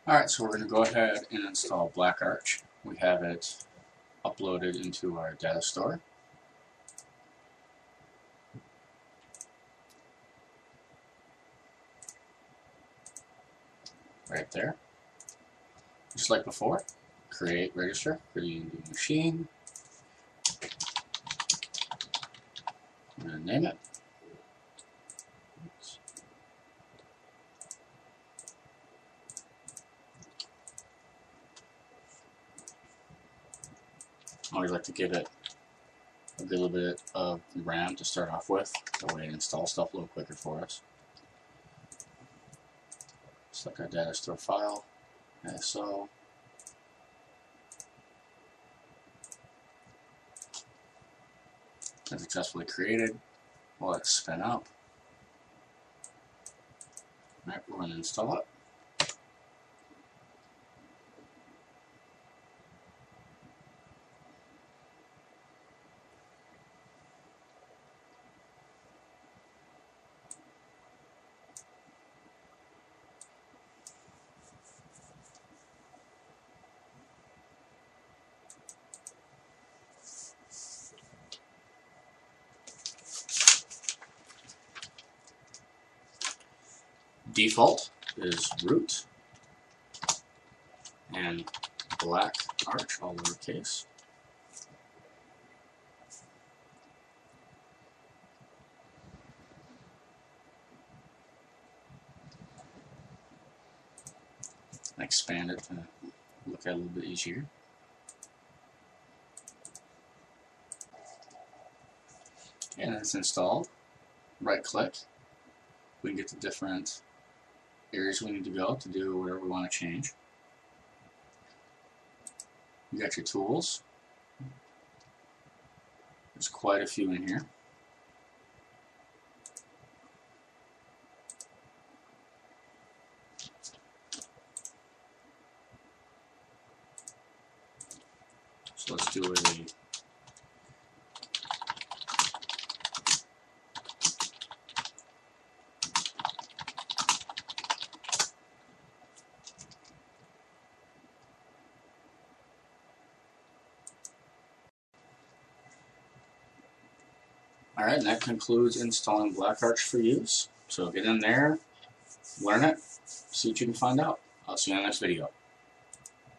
Alright, so we're going to go ahead and install BlackArch. We have it uploaded into our data store. Right there. Just like before, create register, create a new machine. I'm going to name it. I always like to give it a little bit of RAM to start off with, that way it installs stuff a little quicker for us. Select our data store file, ISO. It's successfully created. We'll let it spin up. Alright, we're going to install it. Default is root and BlackArch, all lowercase. Expand it to look at it a little bit easier. And it's installed. Right click. We can get the different areas we need to go to do whatever we want to change. You got your tools. There's quite a few in here. So let's do a Alright, and that concludes installing BlackArch for use. So get in there, learn it, see what you can find out. I'll see you in the next video.